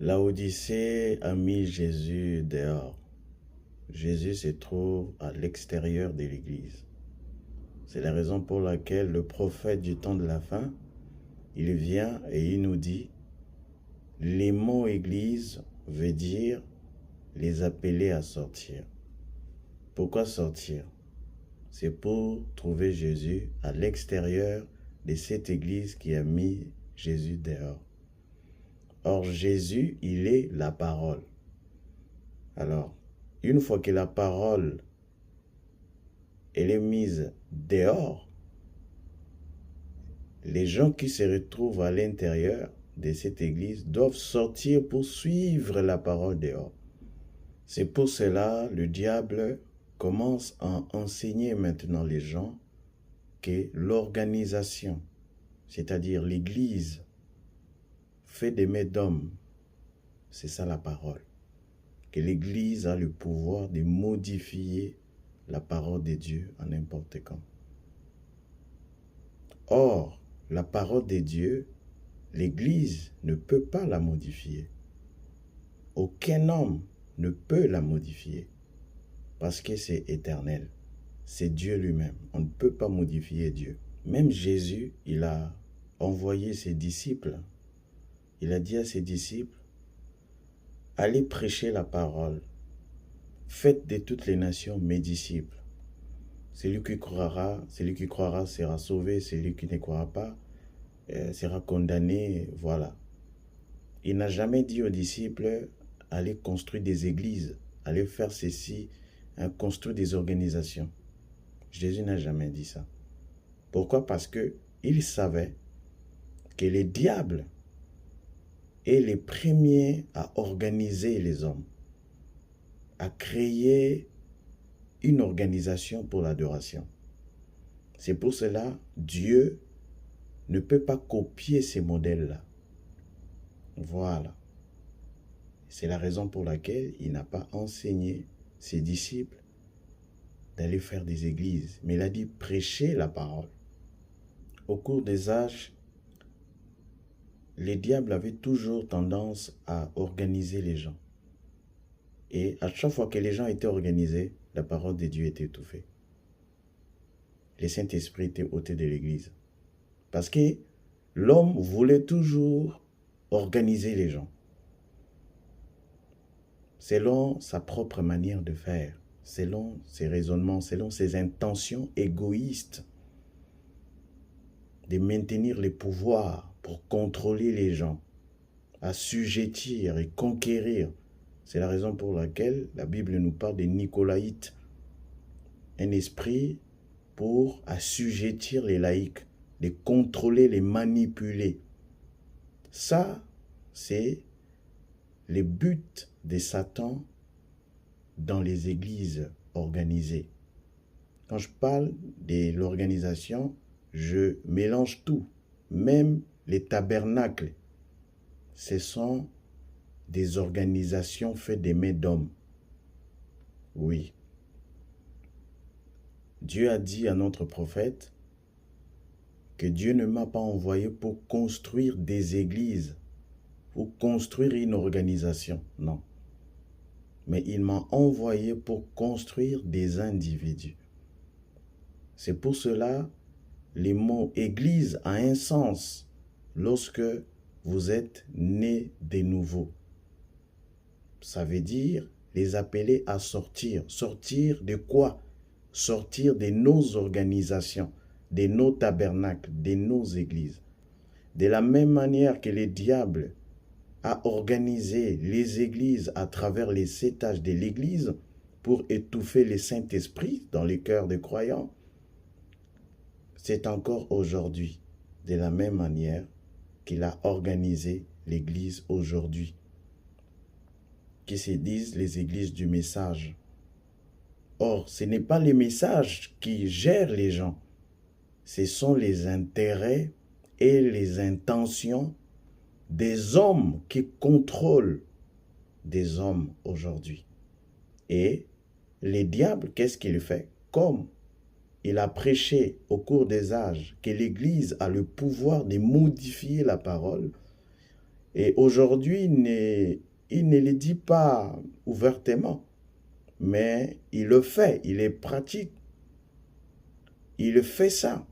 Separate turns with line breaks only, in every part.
L'Odyssée a mis Jésus dehors. Jésus se trouve à l'extérieur de l'Église. C'est la raison pour laquelle le prophète du temps de la fin, il vient et il nous dit, les mots Église veut dire les appeler à sortir. Pourquoi sortir? C'est pour trouver Jésus à l'extérieur de cette Église qui a mis Jésus dehors. Or, Jésus, il est la parole. Alors, une fois que la parole elle est mise dehors, les gens qui se retrouvent à l'intérieur de cette église doivent sortir pour suivre la parole dehors. C'est pour cela le diable commence à enseigner maintenant les gens que l'organisation, c'est-à-dire l'église, fait des mains d'hommes. C'est ça la parole. Que l'église a le pouvoir de modifier la parole de Dieu en n'importe quand. Or, la parole de Dieu, l'Église ne peut pas la modifier. Aucun homme ne peut la modifier parce que c'est éternel. C'est Dieu lui-même. On ne peut pas modifier Dieu. Même Jésus, il a envoyé ses disciples. Il a dit à ses disciples, allez prêcher la parole. Faites de toutes les nations mes disciples. Celui qui croira sera sauvé, celui qui ne croira pas sera condamné, voilà. Il n'a jamais dit aux disciples, allez construire des églises, allez faire ceci, construire des organisations. Jésus n'a jamais dit ça. Pourquoi? Parce qu'il savait que les diables est les premiers à organiser les hommes, à créer une organisation pour l'adoration. C'est pour cela Dieu ne peut pas copier ces modèles-là. Voilà. C'est la raison pour laquelle il n'a pas enseigné ses disciples d'aller faire des églises, mais il a dit prêcher la parole. Au cours des âges, les diables avaient toujours tendance à organiser les gens. Et à chaque fois que les gens étaient organisés, la parole de Dieu était étouffée. Le Saint-Esprit était ôté de l'église. Parce que l'homme voulait toujours organiser les gens selon sa propre manière de faire, selon ses raisonnements, selon ses intentions égoïstes de maintenir le pouvoir pour contrôler les gens, assujettir et conquérir. C'est la raison pour laquelle la Bible nous parle des Nicolaïtes, un esprit pour assujettir les laïcs, de contrôler, les manipuler. Ça, c'est le but de Satan dans les églises organisées. Quand je parle de l'organisation, je mélange tout, même les tabernacles. Ce sont des organisations faites des mains d'hommes. Oui. Dieu a dit à notre prophète que Dieu ne m'a pas envoyé pour construire des églises, pour construire une organisation, non. Mais il m'a envoyé pour construire des individus. C'est pour cela, le mot église a un sens lorsque vous êtes nés de nouveau. Ça veut dire les appeler à sortir. Sortir de quoi? Sortir de nos organisations, de nos tabernacles, de nos églises. De la même manière que le diable a organisé les églises à travers les 7 âges de l'église pour étouffer le Saint-Esprit dans les cœurs des croyants, c'est encore aujourd'hui de la même manière qu'il a organisé l'église aujourd'hui, qui se disent les églises du message. Or, ce n'est pas les messages qui gèrent les gens, ce sont les intérêts et les intentions des hommes qui contrôlent des hommes aujourd'hui. Et les diables, qu'est-ce qu'il fait? Comme il a prêché au cours des âges que l'Église a le pouvoir de modifier la parole, Et aujourd'hui, il ne le dit pas ouvertement, mais il le fait, il est pratique. Il fait ça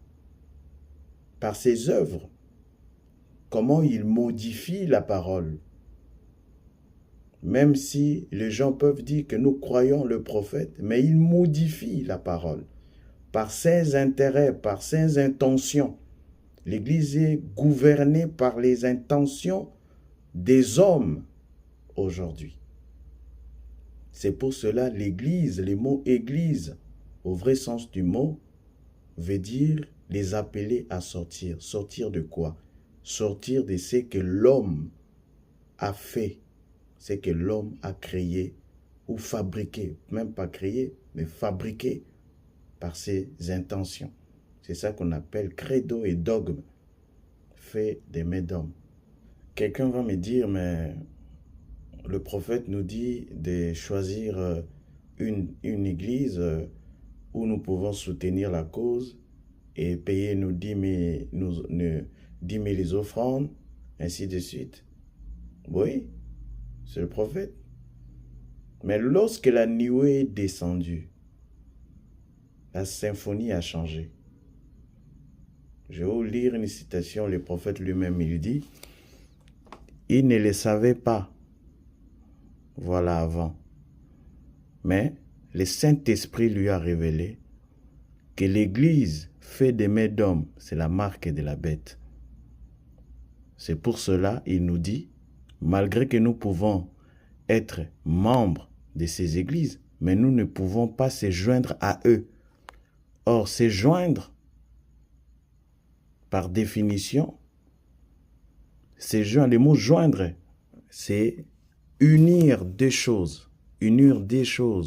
par ses œuvres. Comment il modifie la parole. Même si les gens peuvent dire que nous croyons le prophète, mais il modifie la parole par ses intérêts, par ses intentions. L'Église est gouvernée par les intentions des hommes aujourd'hui. C'est pour cela l'Église, le mot Église, au vrai sens du mot, veut dire les appeler à sortir. Sortir de quoi? Sortir de ce que l'homme a fait, ce que l'homme a créé ou fabriqué, même pas créé, mais fabriqué par ses intentions. C'est ça qu'on appelle credo et dogme, fait des mains d'hommes. Quelqu'un va me dire, mais le prophète nous dit de choisir une église où nous pouvons soutenir la cause et payer nos 10 000 les offrandes, ainsi de suite. Oui, c'est le prophète. Mais lorsque la nuée est descendue, la symphonie a changé. Je vais vous lire une citation, le prophète lui-même, il dit, « Il ne le savait pas, voilà avant. Mais le Saint-Esprit lui a révélé que l'Église fait des mains d'hommes, c'est la marque de la bête. C'est pour cela, il nous dit, malgré que nous pouvons être membres de ces églises, mais nous ne pouvons pas se joindre à eux. Or, se joindre, par définition, le mot joindre, c'est unir des choses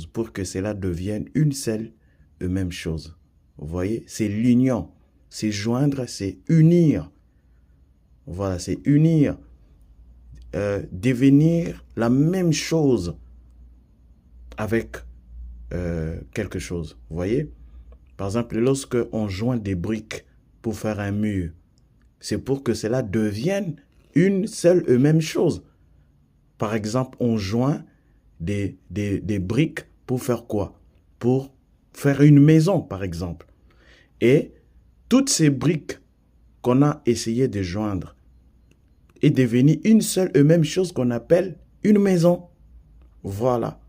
pour que cela devienne une seule et même chose. Vous voyez, c'est l'union. C'est joindre, c'est unir. Voilà, c'est unir, devenir la même chose avec quelque chose. Vous voyez? Par exemple, lorsque on joint des briques pour faire un mur, c'est pour que cela devienne une seule et même chose. Par exemple, on joint des briques pour faire quoi? Pour faire une maison, par exemple. Et toutes ces briques qu'on a essayé de joindre est devenue une seule et même chose qu'on appelle une maison. Voilà.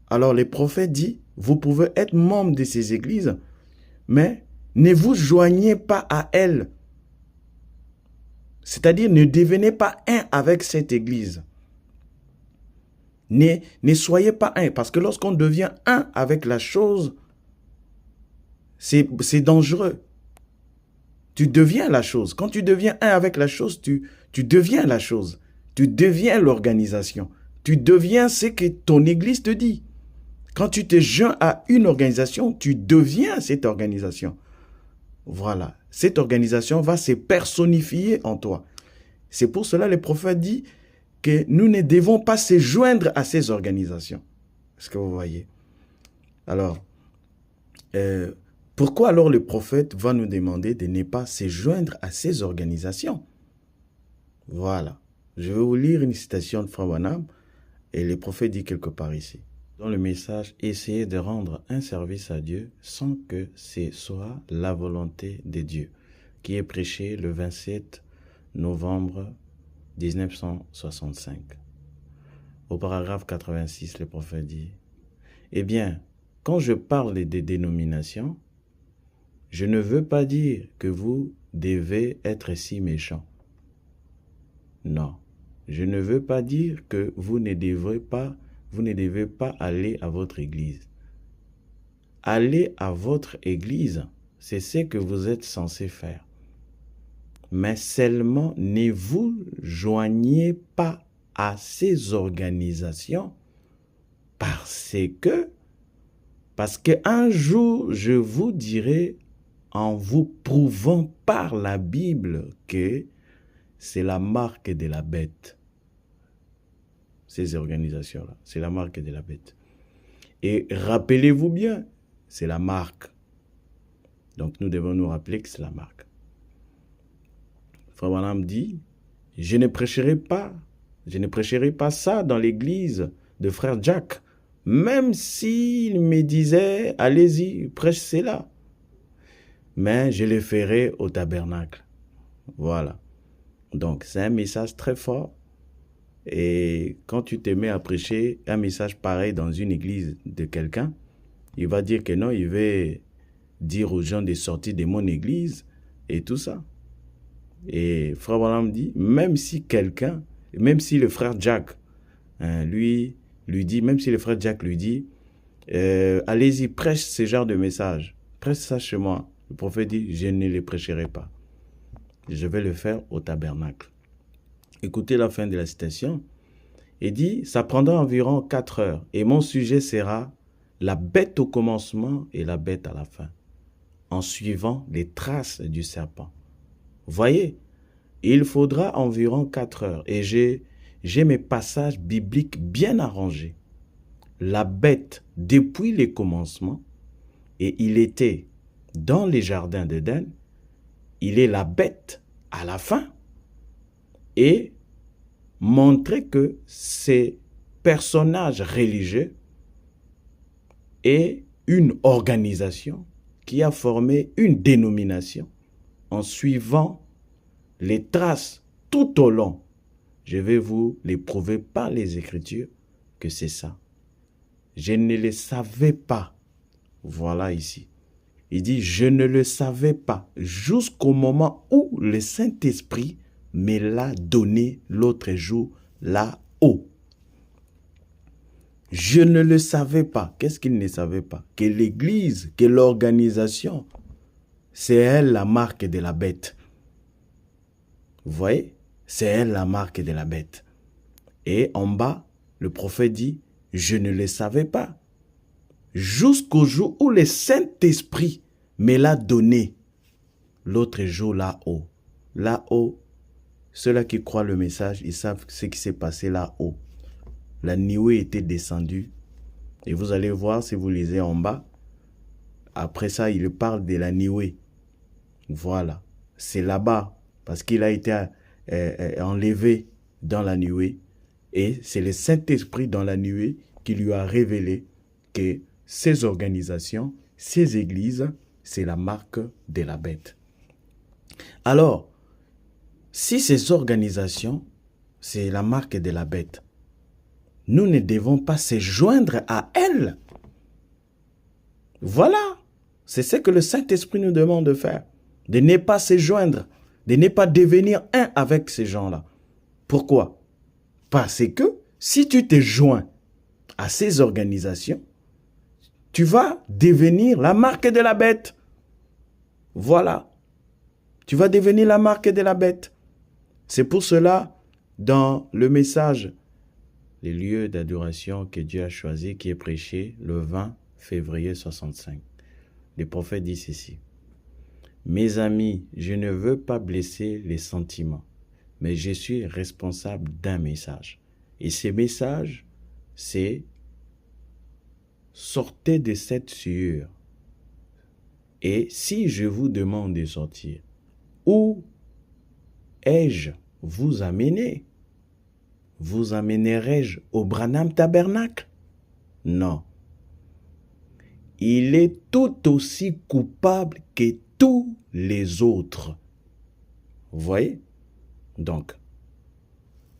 Alors, les prophètes disent, vous pouvez être membre de ces églises, mais ne vous joignez pas à elles. C'est-à-dire, ne devenez pas un avec cette église. Ne soyez pas un, parce que lorsqu'on devient un avec la chose, c'est dangereux. Tu deviens la chose. Quand tu deviens un avec la chose, tu deviens la chose. Tu deviens l'organisation. Tu deviens ce que ton église te dit. Quand tu te joins à une organisation, tu deviens cette organisation. Voilà. Cette organisation va se personnifier en toi. C'est pour cela que le prophète dit que nous ne devons pas se joindre à ces organisations. Est-ce que vous voyez? Alors, pourquoi alors le prophète va nous demander de ne pas se joindre à ces organisations? Voilà. Je vais vous lire une citation de Frère Branham et le prophète dit quelque part ici. Dans le message, essayez de rendre un service à Dieu sans que ce soit la volonté de Dieu, qui est prêché le 27 novembre 1965. Au paragraphe 86, le prophète dit, « Eh bien, quand je parle des dénominations, je ne veux pas dire que vous devez être si méchant. Non, je ne veux pas dire que vous ne devez pas aller à votre église. Aller à votre église, c'est ce que vous êtes censé faire. Mais seulement ne vous joignez pas à ces organisations parce qu'un jour, je vous dirai en vous prouvant par la Bible que c'est la marque de la bête. Ces organisations-là, c'est la marque de la bête. Et rappelez-vous bien, c'est la marque. Donc nous devons nous rappeler que c'est la marque. Frère Branham dit, je ne prêcherai pas ça dans l'église de frère Jack. Même s'il me disait, allez-y, prêche cela. Mais je le ferai au tabernacle. Voilà. Donc, c'est un message très fort. Et quand tu te mets à prêcher un message pareil dans une église de quelqu'un, il va dire que non, il va dire aux gens de sortir de mon église et tout ça. Et frère Branham dit, même si le frère Jack, lui dit, même si le frère Jack lui dit, allez-y, prêche ce genre de message, prêche ça chez moi. Le prophète dit, je ne les prêcherai pas. Je vais le faire au tabernacle. Écoutez la fin de la citation. Il dit, ça prendra environ 4 heures et mon sujet sera la bête au commencement et la bête à la fin, en suivant les traces du serpent. Voyez, il faudra environ 4 heures et j'ai mes passages bibliques bien arrangés. La bête depuis les commencements, et il était dans les jardins d'Éden, il est la bête à la fin, et montrer que ces personnages religieux est une organisation qui a formé une dénomination en suivant les traces tout au long. Je vais vous les prouver par les Écritures que c'est ça. Je ne le savais pas. Voilà ici. Il dit, je ne le savais pas jusqu'au moment où le Saint-Esprit me l'a donné l'autre jour là-haut. Je ne le savais pas. Qu'est-ce qu'il ne savait pas? Que l'Église, que l'organisation, c'est elle la marque de la bête. Vous voyez? C'est elle la marque de la bête. Et en bas, le prophète dit, je ne le savais pas. Jusqu'au jour où le Saint-Esprit me l'a donné l'autre jour là-haut. Là-haut, ceux-là qui croient le message, ils savent ce qui s'est passé là-haut. La nuée était descendue. Et vous allez voir si vous lisez en bas. Après ça, il parle de la nuée. Voilà. C'est là-bas. Parce qu'il a été enlevé dans la nuée. Et c'est le Saint-Esprit dans la nuée qui lui a révélé que ces organisations, ces églises, c'est la marque de la bête. Alors, si ces organisations, c'est la marque de la bête, nous ne devons pas se joindre à elles. Voilà, c'est ce que le Saint-Esprit nous demande de faire, de ne pas se joindre, de ne pas devenir un avec ces gens-là. Pourquoi? Parce que si tu te joins à ces organisations, tu vas devenir la marque de la bête. Voilà, tu vas devenir la marque de la bête. C'est pour cela, dans le message, les lieux d'adoration que Dieu a choisi, qui est prêché le 20 février 65. Le prophète dit ceci. Mes amis, je ne veux pas blesser les sentiments, mais je suis responsable d'un message. Et ce message, c'est sortez de cette sueur. Et si je vous demande de sortir, où ai-je vous amené? Vous amènerai-je au Branham Tabernacle? Non. Il est tout aussi coupable que tous les autres. Vous voyez? Donc,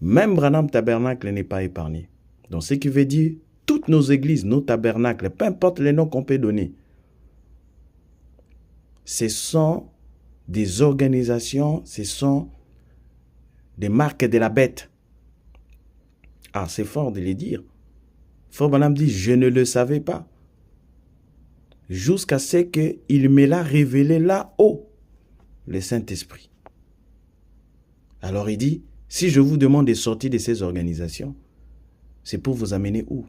même Branham Tabernacle n'est pas épargné. Donc, ce qui veut dire, toutes nos églises, nos tabernacles, peu importe les noms qu'on peut donner, ce sont des organisations, ce sont des marques de la bête. Ah, c'est fort de les dire. Frère Branham dit, je ne le savais pas. Jusqu'à ce qu'il me l'a révélé là-haut, le Saint-Esprit. Alors il dit, si je vous demande de sortir de ces organisations, c'est pour vous amener où?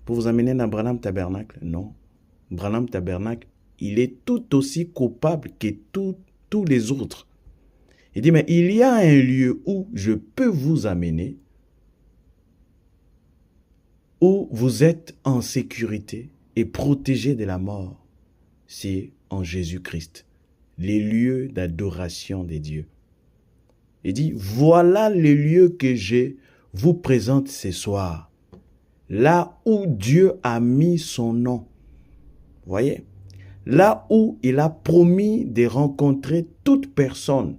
Pour vous amener dans Branham Tabernacle? Non. Branham Tabernacle, il est tout aussi coupable que tous les autres. Il dit, mais il y a un lieu où je peux vous amener, où vous êtes en sécurité et protégé de la mort. C'est en Jésus-Christ, les lieux d'adoration des dieux. Il dit, voilà les lieux que je vous présente ce soir. Là où Dieu a mis son nom. Voyez? Là où il a promis de rencontrer toute personne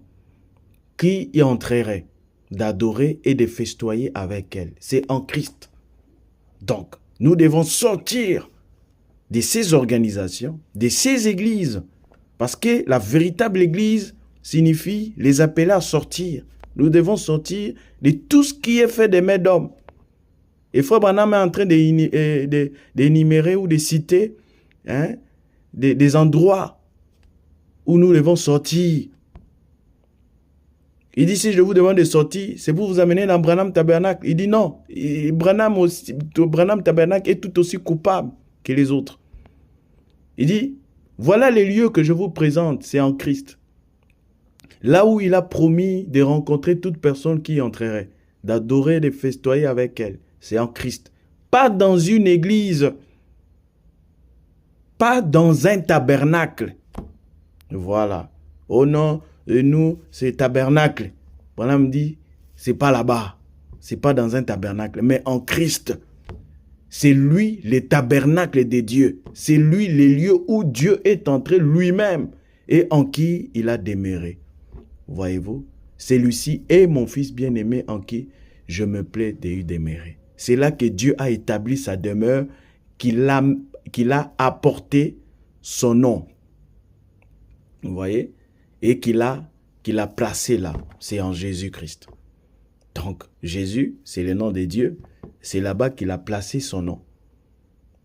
qui y entrerait, d'adorer et de festoyer avec elle. C'est en Christ. Donc, nous devons sortir de ces organisations, de ces églises, parce que la véritable église signifie les appeler à sortir. Nous devons sortir de tout ce qui est fait des mains d'hommes. Et Frère Branham est en train d'énumérer ou de citer des endroits où nous devons sortir. Il dit, si je vous demande de sortir, c'est pour vous amener dans Branham Tabernacle. Il dit non, Branham Tabernacle est tout aussi coupable que les autres. Il dit, voilà les lieux que je vous présente, c'est en Christ. Là où il a promis de rencontrer toute personne qui y entrerait, d'adorer, de festoyer avec elle, c'est en Christ. Pas dans une église, pas dans un tabernacle. Voilà. Oh non, nous, c'est tabernacle. Voilà, me dit, c'est pas là-bas. C'est pas dans un tabernacle, mais en Christ. C'est lui, le tabernacle de Dieu. C'est lui, les lieux où Dieu est entré lui-même et en qui il a demeuré. Voyez-vous? Celui-ci est mon fils bien-aimé en qui je me plais de y demeurer. C'est là que Dieu a établi sa demeure, qu'il a apporté son nom. Vous voyez? Et qu'il a placé là. C'est en Jésus-Christ. Donc, Jésus, c'est le nom de Dieu. C'est là-bas qu'il a placé son nom.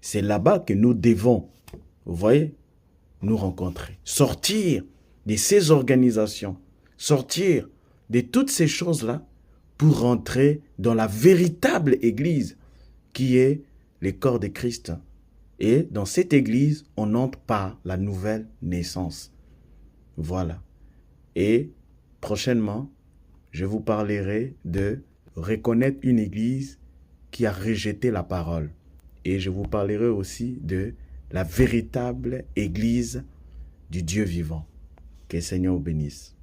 C'est là-bas que nous devons, vous voyez, nous rencontrer. Sortir de ces organisations. Sortir de toutes ces choses-là pour rentrer dans la véritable église qui est le corps de Christ. Et dans cette église, on entre par la nouvelle naissance. Voilà. Et prochainement, je vous parlerai de reconnaître une église qui a rejeté la parole. Et je vous parlerai aussi de la véritable église du Dieu vivant. Que le Seigneur vous bénisse.